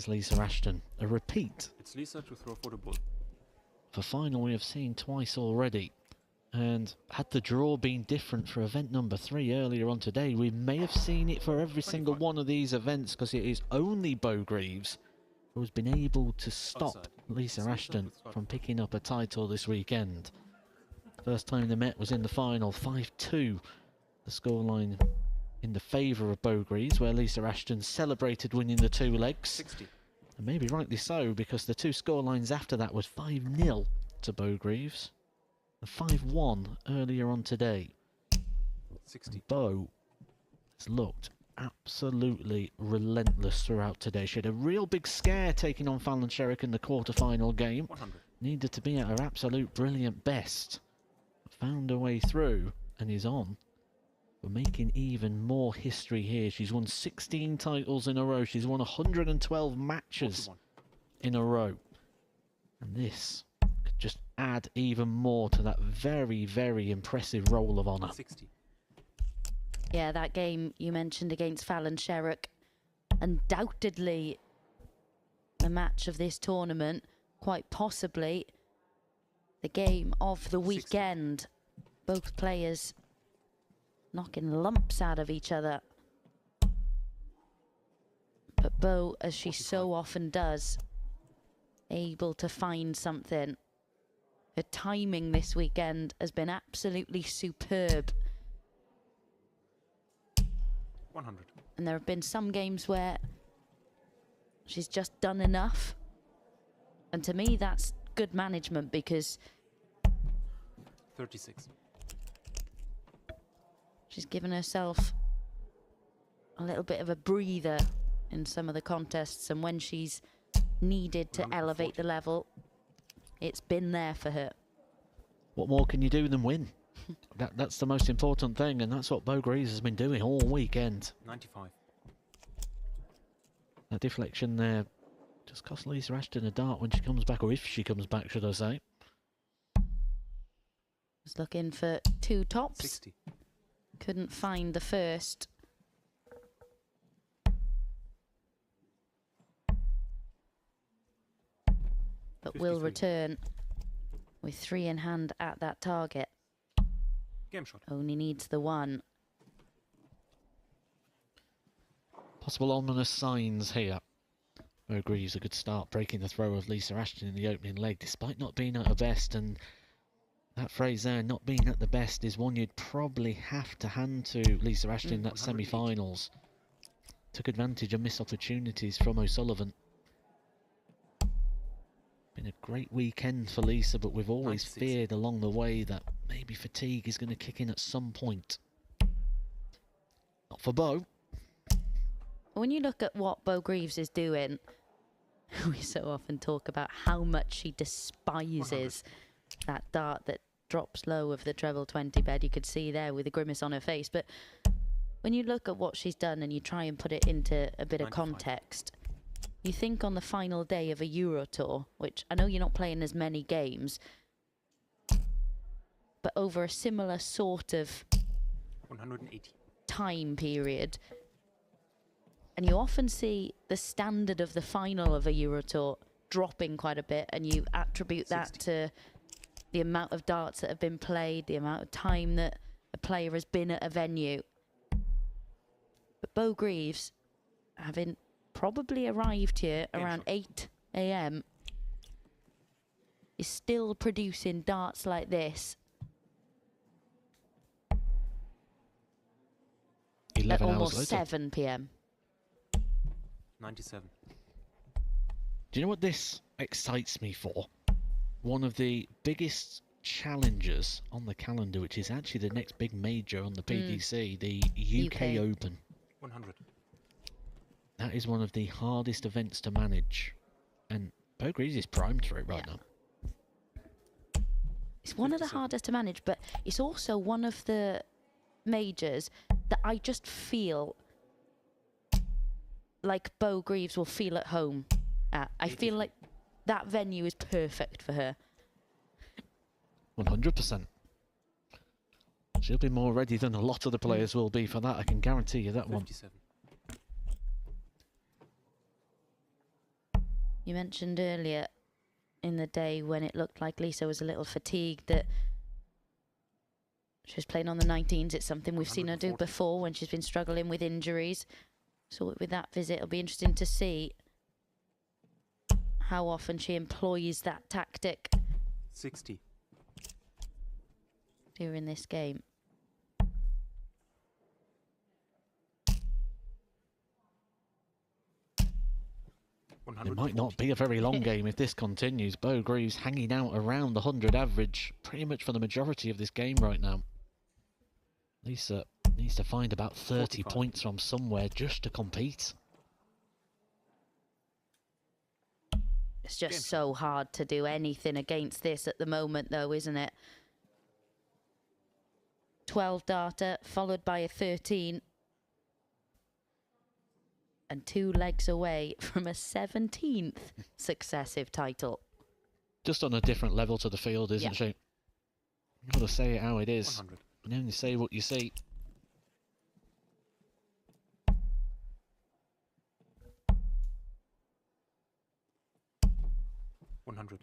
against Lisa Ashton. A repeat. It's Lisa to throw for the ball. The final we have seen twice already. And had the draw been different for event number 3 earlier on today, we may have seen it for every single one of these events, because it is only Beau Greaves who has been able to stop Lisa Ashton from picking up a title this weekend. First time they met was in the final, 5-2. The scoreline in the favour of Beau Greaves, where Lisa Ashton celebrated winning the 2 legs. 60. And maybe rightly so, because the 2 scorelines after that was 5-0 to Beau Greaves. And 5-1 earlier on today. 60. Beau has looked absolutely relentless throughout today. She had a real big scare taking on Fallon Sherrick in the quarter-final game. 100. Needed to be at her absolute brilliant best. Found her way through and is on. We're making even more history here. She's won 16 titles in a row. She's won 112 matches 41. in a row. And this could just add even more to that very, very impressive roll of honour. 60. Yeah, that game you mentioned against Fallon Sherrick, undoubtedly the match of this tournament, quite possibly the game of the weekend. 60. Both players knocking lumps out of each other. But Beau, as she 45. so often does, able to find something. Her timing this weekend has been absolutely superb. 100. And there have been some games where she's just done enough. And to me, that's good management, because 36. she's given herself a little bit of a breather in some of the contests. And when she's needed to elevate the level, it's been there for her. What more can you do than win? That's the most important thing, and that's what Beau Greaves has been doing all weekend. 95. That deflection there just cost Lisa Ashton a dart when she comes back, or if she comes back, should I say. Was looking for 2 tops. 60. Couldn't find the first. But 53. will return with 3 in hand at that target. Game shot. Only needs the 1. Possible ominous signs here. Beau Greaves a good start, breaking the throw of Lisa Ashton in the opening leg, despite not being at her best. And that phrase there, not being at the best, is one you'd probably have to hand to Lisa Ashton in that semi-finals. Took advantage of missed opportunities from O'Sullivan. Been a great weekend for Lisa, but we've always 96. feared along the way that maybe fatigue is going to kick in at some point. Not for Beau. When you look at what Beau Greaves is doing, we so often talk about how much she despises 100. that dart that drops low of the treble 20 bed. You could see there with a grimace on her face. But when you look at what she's done and you try and put it into a bit 95. of context, you think on the final day of a Euro Tour, which I know you're not playing as many games, but over a similar sort of 180. time period, and you often see the standard of the final of a Euro Tour dropping quite a bit, and you attribute 60. that to the amount of darts that have been played, the amount of time that a player has been at a venue. But Beau Greaves, having probably arrived here around 8 AM, is still producing darts like this 11 at hours almost later. 7 PM. 97. Do you know what this excites me for? One of the biggest challenges on the calendar, which is actually the next big major on the PDC, the UK Open. 100. That is one of the hardest events to manage. And Beau Greaves is primed for it right now. It's one of the 57. hardest to manage, but it's also one of the majors that I just feel like Beau Greaves will feel at home at. I feel like that venue is perfect for her. 100%. She'll be more ready than a lot of the players will be for that, I can guarantee you that one. 57. You mentioned earlier in the day when it looked like Lisa was a little fatigued that she was playing on the 19s. It's something we've seen her do 140. before when she's been struggling with injuries. So with that visit, it'll be interesting to see how often she employs that tactic 60. during this game. It might not be a very long game if this continues. Beau Greaves hanging out around the 100 average pretty much for the majority of this game right now. Lisa needs to find about 30 45. points from somewhere just to compete. It's just so hard to do anything against this at the moment, though, isn't it? 12 darter, followed by a 13. And 2 legs away from a 17th successive title. Just on a different level to the field, isn't she? You've got to say it how it is. 100. And only say what you see. $100.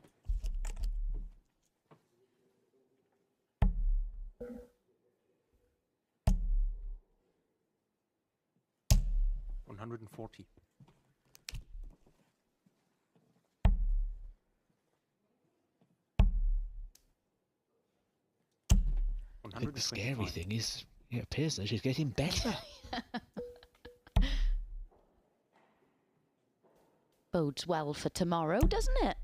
$140. I think the scary thing is, it appears that she's getting better. Bodes well for tomorrow, doesn't it?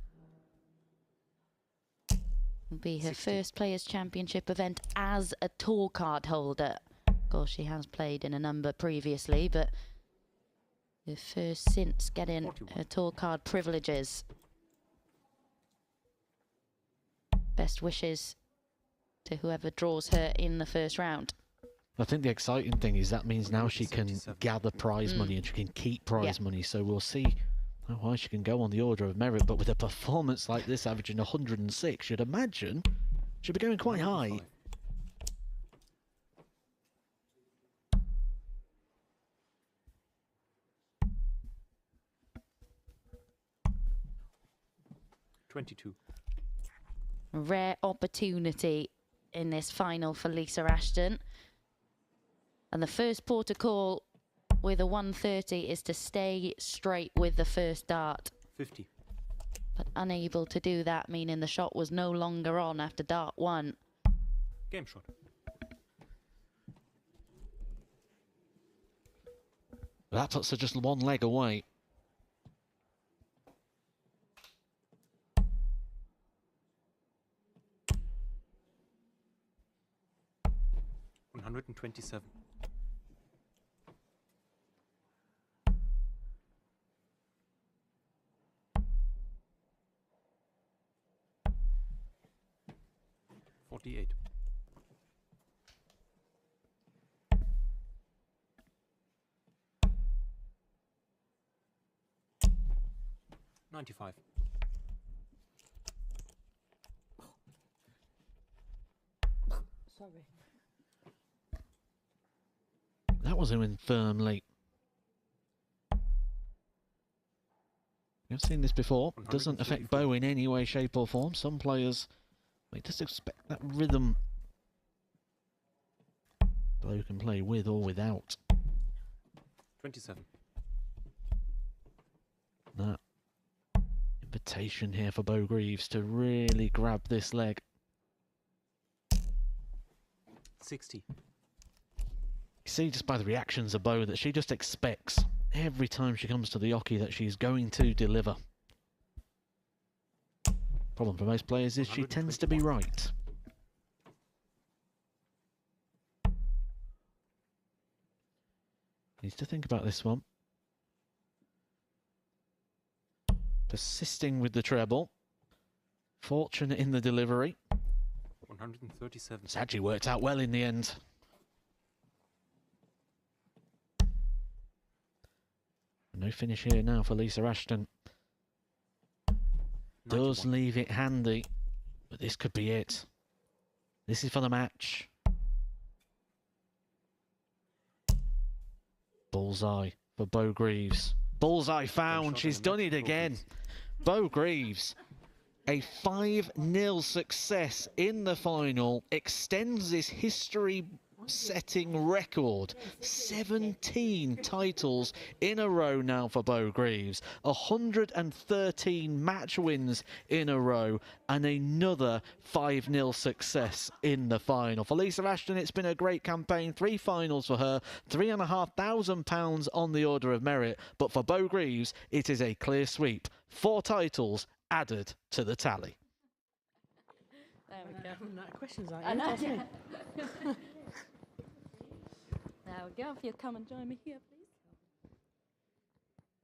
Will be her 60. first Players' Championship event as a tour card holder. Of course, she has played in a number previously, but the first since getting 41. her tour card privileges. Best wishes to whoever draws her in the first round. I think the exciting thing is that means now she can 177. gather prize money and she can keep prize money. So we'll see how high she can go on the order of merit. But with a performance like this, averaging 106, you'd imagine she'll be going quite high. 105. $22. A rare opportunity in this final for Lisa Ashton. And the first port of call with a 130 is to stay straight with the first dart. 50. But unable to do that, meaning the shot was no longer on after dart 1. Game shot. That puts her just one leg away. $127. $48. $95. Sorry. That was an infirm leap. We've seen this before. Doesn't affect 134. Beau in any way, shape or form. Some players, they just expect that rhythm. Beau can play with or without. 27. That invitation here for Beau Greaves to really grab this leg. 60. You see just by the reactions of Beau that she just expects every time she comes to the oche that she's going to deliver. Problem for most players is she tends to be right. Needs to think about this one. Persisting with the treble. Fortunate in the delivery. 137. It's actually worked out well in the end. No finish here now for Lisa Ashton. Does 91. leave it handy, but this could be it. This is for the match. Bullseye for Beau Greaves. Bullseye found. shot She's and a done match it for again. Greaves. Beau Greaves, a 5-0 success in the final, extends his history-setting record. 17 titles in a row now for Beau Greaves, 113 match wins in a row, and another 5-0 success in the final. For Lisa Ashton, it's been a great campaign. 3 finals for her, £3,500 on the order of merit, but for Beau Greaves, it is a clear sweep. 4 titles added to the tally. There we go. Questions like I you, know, trust me. There we go. If you'll come and join me here, please.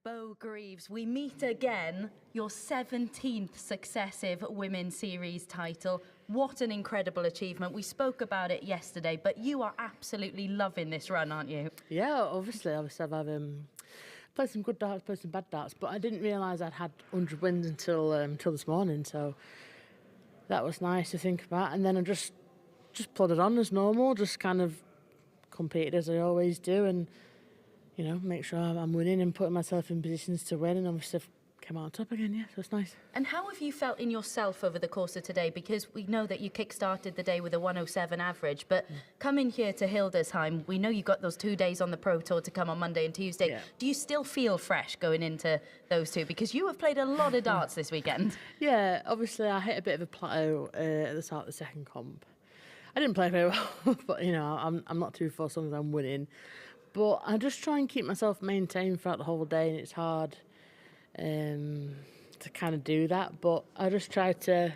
Beau Greaves, we meet again. Your 17th successive Women's Series title. What an incredible achievement. We spoke about it yesterday, but you are absolutely loving this run, aren't you? Yeah, obviously I've played some good darts, played some bad darts, but I didn't realise I'd had 100 wins until this morning, so that was nice to think about. And then I just plodded on as normal, just kind of competed as I always do, and you know, make sure I'm winning and putting myself in positions to win, and obviously I've came out on top again, yeah, so it's nice. And how have you felt in yourself over the course of today? Because we know that you kick-started the day with a 107 average, but coming here to Hildesheim, we know you got those 2 days on the Pro Tour to come on Monday and Tuesday. Yeah. Do you still feel fresh going into those two? Because you have played a lot of darts this weekend. Yeah, obviously I hit a bit of a plateau at the start of the second comp. I didn't play very well, but you know, I'm not too fussed as long as I'm winning. But I just try and keep myself maintained throughout the whole day, and it's hard to kind of do that. But I just try to,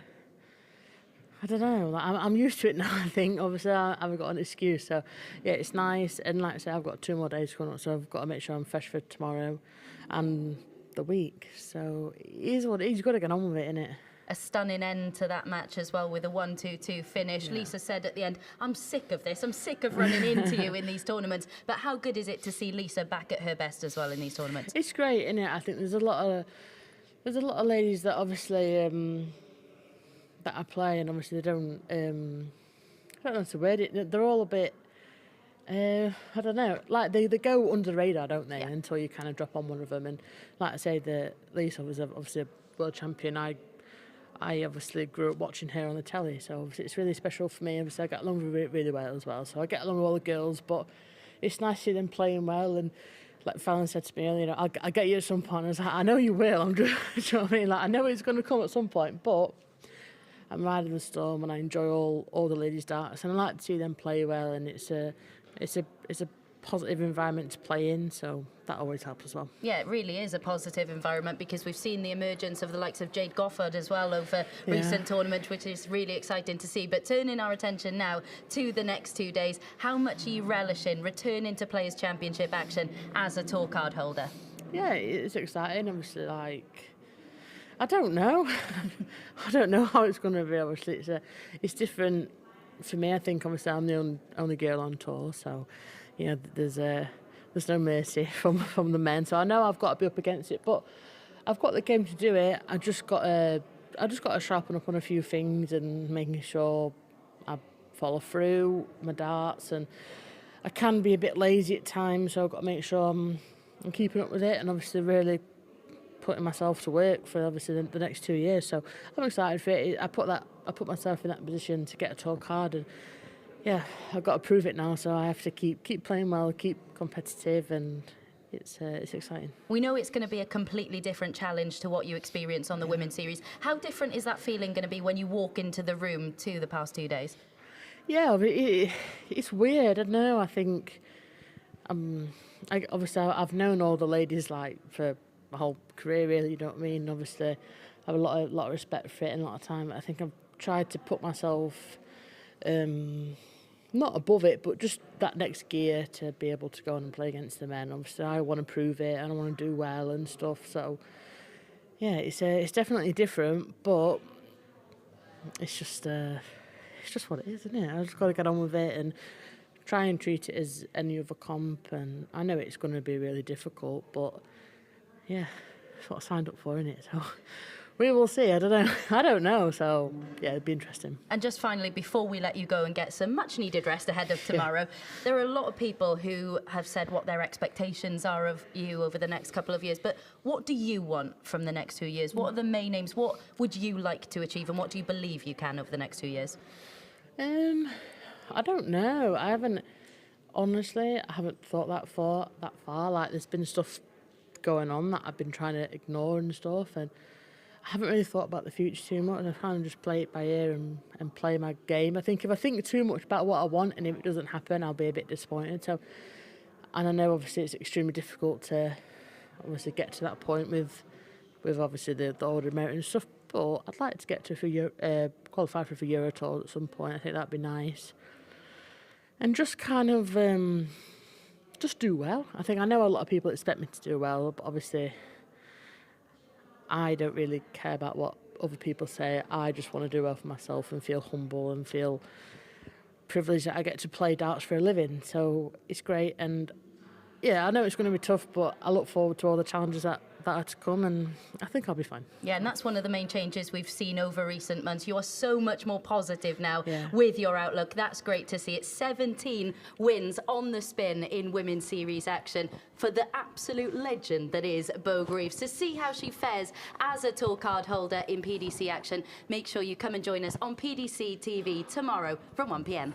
I don't know, like I'm used to it now, I think. Obviously, I haven't got an excuse. So, yeah, it's nice. And like I say, I've got 2 more days coming up, so I've got to make sure I'm fresh for tomorrow and the week. So, it is what it is. You've got to get on with it, innit? A stunning end to that match as well with a 1-2-2 finish. Yeah. Lisa said at the end, I'm sick of this. I'm sick of running into you in these tournaments. But how good is it to see Lisa back at her best as well in these tournaments? It's great, isn't it? I think there's a lot of ladies that obviously that I play, and obviously they don't. I don't know how to word it. They're all a bit. I don't know. Like they go under the radar, don't they? Yeah. Until you kind of drop on one of them. And like I say, Lisa was obviously a world champion. I obviously grew up watching her on the telly, so obviously it's really special for me. Obviously I get along with it really well as well, so I get along with all the girls, but it's nice to see them playing well. And like Fallon said to me earlier, you know, I'll get you at some point. I was like, I know you will. Do you know what I mean? Like, I know it's going to come at some point, but I'm riding the storm and I enjoy all the ladies' darts, and I like to see them play well, and it's a positive environment to play in, so that always helps as well. Yeah, it really is a positive environment, because we've seen the emergence of the likes of Jade Goffard as well over recent tournaments, which is really exciting to see. But turning our attention now to the next 2 days, how much are you relishing returning to Players' Championship action as a tour card holder? Yeah, it's exciting. Obviously, like, I don't know. I don't know how it's going to be. Obviously, it's different for me. I think obviously I'm the only girl on tour, so you know, there's no mercy from the men. So I know I've got to be up against it, but I've got the game to do it. I just got to sharpen up on a few things and making sure I follow through my darts. And I can be a bit lazy at times, so I've got to make sure I'm keeping up with it, and obviously really putting myself to work for obviously the next 2 years. So I'm excited for it. I put myself in that position to get a tour card, and yeah, I've got to prove it now, so I have to keep playing well, keep competitive, and it's exciting. We know it's going to be a completely different challenge to what you experience on the Women's Series. How different is that feeling going to be when you walk into the room to the past 2 days? Yeah, it's weird. I don't know. I think obviously I've known all the ladies like for my whole career, really. You know what I mean? Obviously, I have a lot of respect for it and a lot of time. I think I've tried to put myself not above it, but just that next gear to be able to go on and play against the men. Obviously, I want to prove it and I want to do well and stuff. So, yeah, it's definitely different, but it's just what it is, isn't it? I just got to get on with it and try and treat it as any other comp. And I know it's going to be really difficult, but yeah, that's what I signed up for, isn't it? So We will see. I don't know. I don't know. So yeah, it'd be interesting. And just finally, before we let you go and get some much needed rest ahead of tomorrow, there are a lot of people who have said what their expectations are of you over the next couple of years. But what do you want from the next 2 years? What are the main aims? What would you like to achieve, and what do you believe you can over the next 2 years? I don't know. Honestly, I haven't thought that far. Like, there's been stuff going on that I've been trying to ignore and stuff, and I haven't really thought about the future too much. I kind of just play it by ear and play my game. I think if I think too much about what I want and if it doesn't happen, I'll be a bit disappointed. So, and I know obviously it's extremely difficult to obviously get to that point with obviously the order of merit and stuff. But I'd like to get to qualify for a Euro Tour at some point. I think that'd be nice. And just kind of just do well. I know a lot of people expect me to do well, but obviously I don't really care about what other people say. I just want to do well for myself and feel humble and feel privileged that I get to play darts for a living. So it's great. And yeah, I know it's going to be tough, but I look forward to all the challenges that are to come, and I think I'll be fine. Yeah, and that's one of the main changes we've seen over recent months. You are so much more positive now Yeah. with your outlook. That's great to see. It's 17 wins on the spin in Women's Series action for the absolute legend that is Beau Greaves. To see how she fares as a tour card holder in PDC action, make sure you come and join us on PDC TV tomorrow from 1 p.m.